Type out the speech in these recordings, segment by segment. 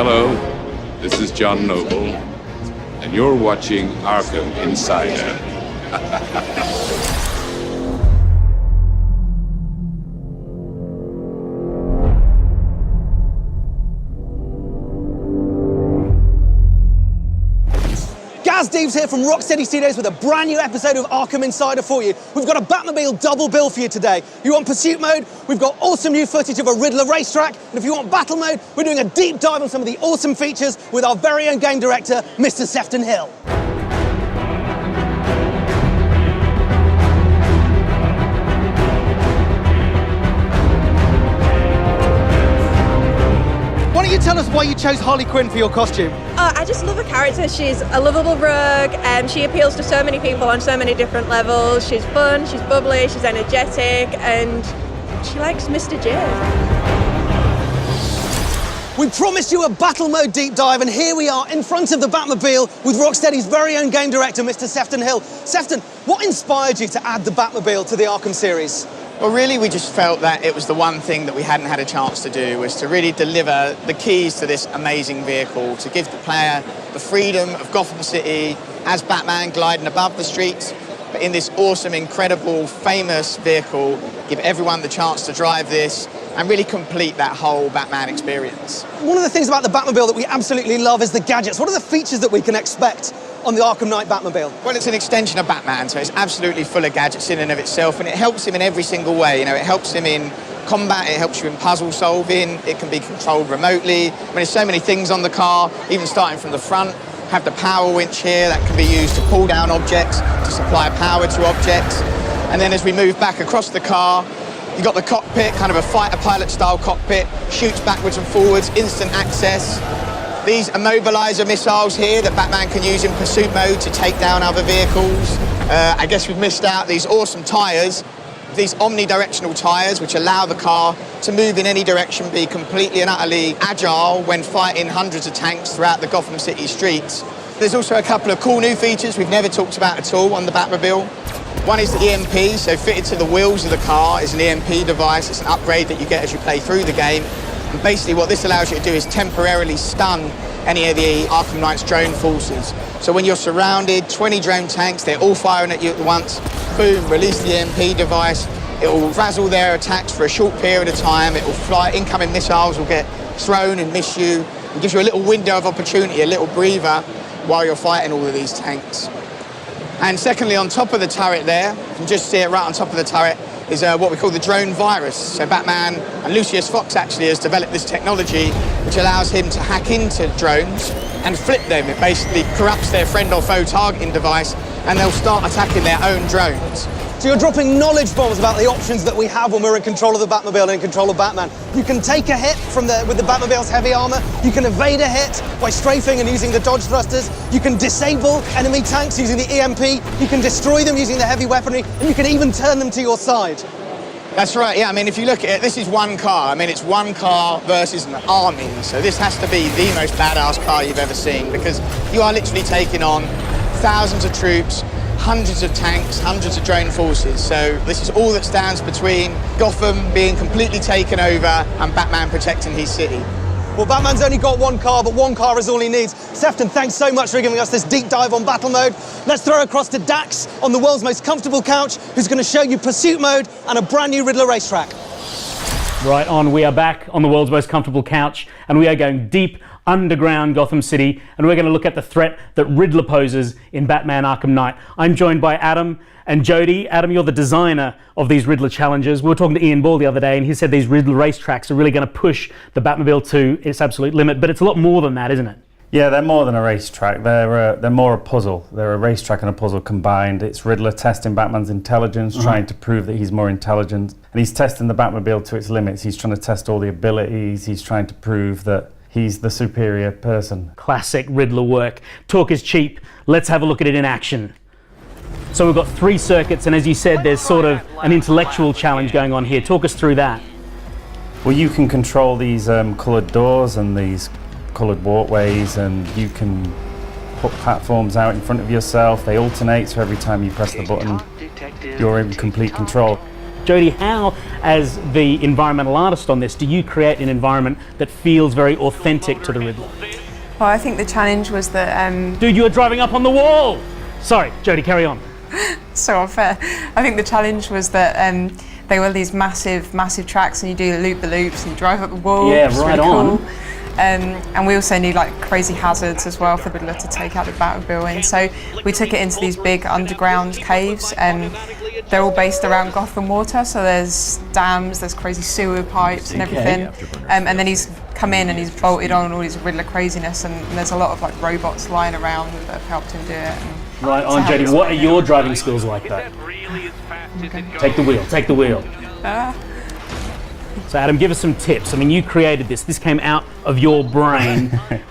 Hello, this is John Noble, and you're watching Arkham Insider. Steve's here from Rocksteady Studios with a brand new episode of Arkham Insider for you. We've got a Batmobile double bill for you today. You want pursuit mode? We've got awesome new footage of a Riddler racetrack. And if you want battle mode, we're doing a deep dive on some of the awesome features with our very own game director, Mr. Sefton Hill. Why don't you tell us why you chose Harley Quinn for your costume? I just love her character. She's a lovable rogue, and she appeals to so many people on so many different levels. She's fun, she's bubbly, she's energetic, and she likes Mr. J. We promised you a battle mode deep dive, and here we are in front of the Batmobile with Rocksteady's very own game director, Mr. Sefton Hill. Sefton, what inspired you to add the Batmobile to the Arkham series? Well, really, we just felt that it was the one thing that we hadn't had a chance to do, was to really deliver the keys to this amazing vehicle, to give the player the freedom of Gotham City as Batman gliding above the streets, but in this awesome, incredible, famous vehicle, give everyone the chance to drive this and really complete that whole Batman experience. One of the things about the Batmobile that we absolutely love is the gadgets. What are the features that we can expect on the Arkham Knight Batmobile? Well, it's an extension of Batman, so it's absolutely full of gadgets in and of itself, and it helps him in every single way. You know, it helps him in combat, it helps you in puzzle solving, it can be controlled remotely. I mean, there's so many things on the car, even starting from the front. Have the power winch here that can be used to pull down objects, to supply power to objects. And then as we move back across the car, you've got the cockpit, kind of a fighter pilot style cockpit, shoots backwards and forwards, instant access. These immobilizer missiles here that Batman can use in pursuit mode to take down other vehicles. I guess we've missed out these awesome tyres, these omnidirectional tyres which allow the car to move in any direction, be completely and utterly agile when fighting hundreds of tanks throughout the Gotham City streets. There's also a couple of cool new features we've never talked about at all on the Batmobile. One is the EMP, so fitted to the wheels of the car is an EMP device. It's an upgrade that you get as you play through the game. And basically what this allows you to do is temporarily stun any of the Arkham Knight's drone forces. So when you're surrounded, 20 drone tanks, they're all firing at you at once. Boom, release the EMP device. It will frazzle their attacks for a short period of time. It will fly, incoming missiles will get thrown and miss you. It gives you a little window of opportunity, a little breather while you're fighting all of these tanks. And secondly, on top of the turret there, you can just see it right on top of the turret, is what we call the drone virus. So Batman and Lucius Fox actually has developed this technology which allows him to hack into drones and flip them. It basically corrupts their friend or foe targeting device and they'll start attacking their own drones. So you're dropping knowledge bombs about the options that we have when we're in control of the Batmobile and in control of Batman. You can take a hit with the Batmobile's heavy armor. You can evade a hit by strafing and using the dodge thrusters. You can disable enemy tanks using the EMP. You can destroy them using the heavy weaponry, and you can even turn them to your side. That's right, yeah. I mean, if you look at it, this is one car. I mean, it's one car versus an army. So this has to be the most badass car you've ever seen, because you are literally taking on thousands of troops, hundreds of tanks, hundreds of drone forces. So this is all that stands between Gotham being completely taken over and Batman protecting his city. Well, Batman's only got one car, but one car is all he needs. Sefton, thanks so much for giving us this deep dive on battle mode. Let's throw across to Dax on the world's most comfortable couch, who's going to show you pursuit mode and a brand new Riddler racetrack. Right on, we are back on the world's most comfortable couch, and we are going deep underground Gotham City, and we're going to look at the threat that Riddler poses in Batman Arkham Knight. I'm joined by Adam and Jody. Adam, you're the designer of these Riddler challenges. We were talking to Ian Ball the other day, and he said these Riddler racetracks are really going to push the Batmobile to its absolute limit, but it's a lot more than that, isn't it? Yeah, they're more than a racetrack. They're more a puzzle. They're a racetrack and a puzzle combined. It's Riddler testing Batman's intelligence, trying to prove that he's more intelligent. And he's testing the Batmobile to its limits. He's trying to test all the abilities. He's trying to prove that he's the superior person. Classic Riddler work. Talk is cheap. Let's have a look at it in action. So we've got 3 circuits, and as you said, there's sort of an intellectual challenge going on here. Talk us through that. Well, you can control these coloured doors and these coloured walkways, and you can put platforms out in front of yourself. They alternate, so every time you press the button, you're in complete control. Jodie, how, as the environmental artist on this, do you create an environment that feels very authentic to the Riddler? Well, I think the challenge was that... Dude, you were driving up on the wall! Sorry, Jodie, carry on. So unfair. I think the challenge was that they were these massive tracks, and you do the loop-the-loops and you drive up the wall. Yeah, it's right really on. cool. And we also need like crazy hazards as well for Riddler to take out the Batmobile in. So we took it into these big underground caves, and they're all based around Gotham water. So there's dams, there's crazy sewer pipes and everything. And then he's come in and he's bolted on all his Riddler craziness, and there's a lot of like robots lying around that have helped him do it. And Right on, Jodie. What are your driving skills like that? Okay. Take the wheel, take the wheel. So Adam, give us some tips. I mean, you created this. This came out of your brain.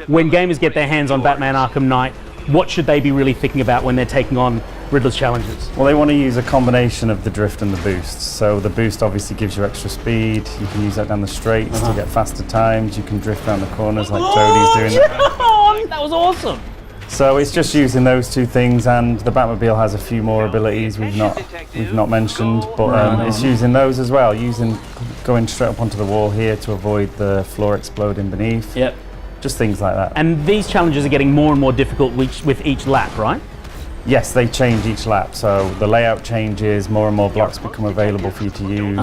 When gamers get their hands on Batman Arkham Knight, what should they be really thinking about when they're taking on Riddler's challenges? Well, they want to use a combination of the drift and the boost. So the boost obviously gives you extra speed. You can use that down the straights to get faster times. You can drift around the corners like Jodie's doing. John, that was awesome. So it's just using those two things, and the Batmobile has a few more abilities we've not mentioned, but it's using those as well. Going straight up onto the wall here to avoid the floor exploding beneath. Yep. Just things like that. And these challenges are getting more and more difficult with each lap, right? Yes, they change each lap, so the layout changes, more and more blocks become available for you to use.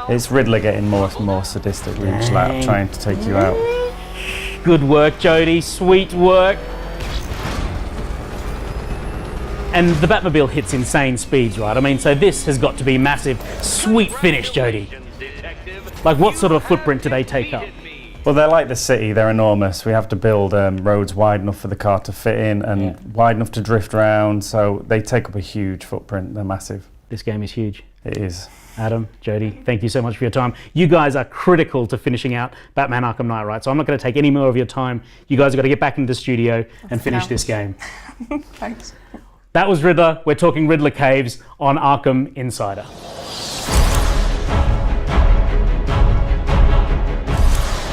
It's Riddler getting more and more sadistic with each lap, trying to take you out. Good work, Jodie. Sweet work. And the Batmobile hits insane speeds, right? I mean, so this has got to be massive. Sweet finish, Jodie. Like, what sort of a footprint do they take up? Well, they're like the city, they're enormous. We have to build roads wide enough for the car to fit in and wide enough to drift around, so they take up a huge footprint, they're massive. This game is huge. It is. Adam, Jodie, thank you so much for your time. You guys are critical to finishing out Batman Arkham Knight, right? So I'm not going to take any more of your time. You guys have got to get back into the studio and finish this game. thanks. That was Riddler. We're talking Riddler Caves on Arkham Insider.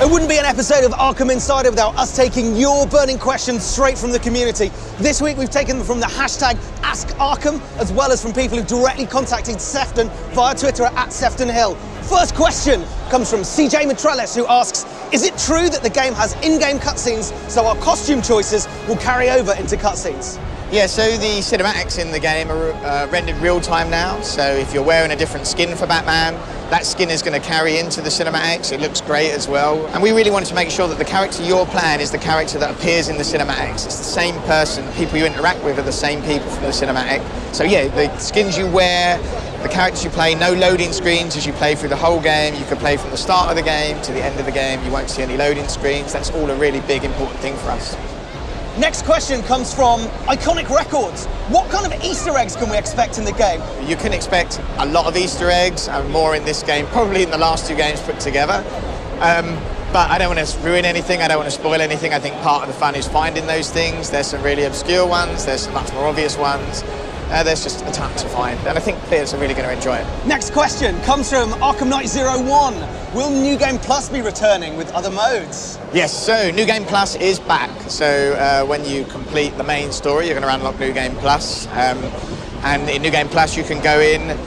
It wouldn't be an episode of Arkham Insider without us taking your burning questions straight from the community. This week we've taken them from the hashtag #AskArkham, as well as from people who directly contacted Sefton via Twitter at SeftonHill. First question comes from CJ Matrellis, who asks, is it true that the game has in-game cutscenes, so our costume choices will carry over into cutscenes? Yeah, so the cinematics in the game are rendered real time now. So if you're wearing a different skin for Batman, that skin is going to carry into the cinematics. It looks great as well. And we really wanted to make sure that the character you're playing is the character that appears in the cinematics. It's the same person. People you interact with are the same people from the cinematic. So yeah, the skins you wear, the characters you play, no loading screens as you play through the whole game. You can play from the start of the game to the end of the game. You won't see any loading screens. That's all a really big, important thing for us. Next question comes from Iconic Records. What kind of Easter eggs can we expect in the game? You can expect a lot of Easter eggs and more in this game, probably in the last two games put together. But I don't want to ruin anything, I don't want to spoil anything. I think part of the fun is finding those things. There's some really obscure ones, there's some much more obvious ones. There's just a ton to find, and I think players are really going to enjoy it. Next question comes from Arkham Knight 01. Will New Game Plus be returning with other modes? Yes, so New Game Plus is back. So when you complete the main story, you're going to unlock New Game Plus. And in New Game Plus, you can go in,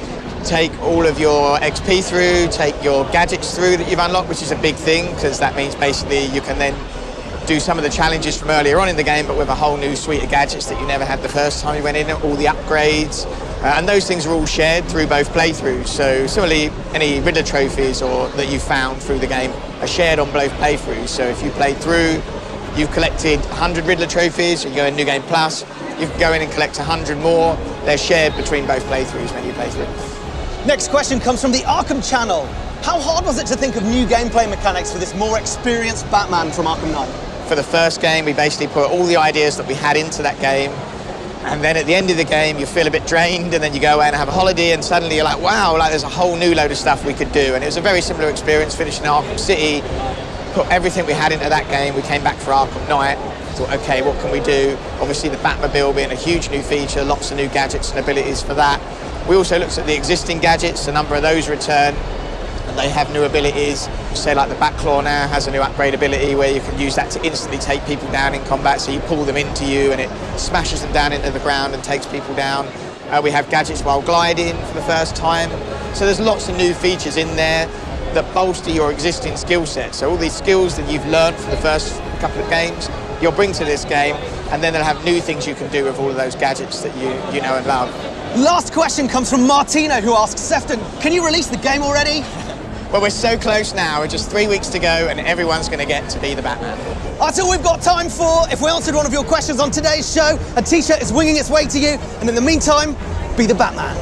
take all of your XP through, take your gadgets through that you've unlocked, which is a big thing, because that means basically you can then do some of the challenges from earlier on in the game, but with a whole new suite of gadgets that you never had the first time you went in, all the upgrades. And those things are all shared through both playthroughs. So similarly, any Riddler trophies that you found through the game are shared on both playthroughs. So if you played through, you've collected 100 Riddler trophies, you go in New Game Plus, you can go in and collect 100 more. They're shared between both playthroughs when you play through. Next question comes from the Arkham channel. How hard was it to think of new gameplay mechanics for this more experienced Batman from Arkham Knight? For the first game, we basically put all the ideas that we had into that game, and then at the end of the game, you feel a bit drained, and then you go away and have a holiday, and suddenly you're like, wow, like there's a whole new load of stuff we could do. And it was a very similar experience finishing Arkham City, put everything we had into that game, we came back for Arkham Knight, thought, okay, what can we do? Obviously the Batmobile being a huge new feature, lots of new gadgets and abilities for that. We also looked at the existing gadgets, a number of those return, and they have new abilities. Say like the Batclaw now has a new upgrade ability where you can use that to instantly take people down in combat, so you pull them into you and it smashes them down into the ground and takes people down. We have gadgets while gliding for the first time. So there's lots of new features in there that bolster your existing skill set. So all these skills that you've learned from the first couple of games, you'll bring to this game, and then they'll have new things you can do with all of those gadgets that you know and love. Last question comes from Martina, who asks, Sefton, can you release the game already? Well, we're so close now. We're just 3 weeks to go, and everyone's going to get to be the Batman. That's all we've got time for. If we answered one of your questions on today's show, a t-shirt is winging its way to you. And in the meantime, be the Batman.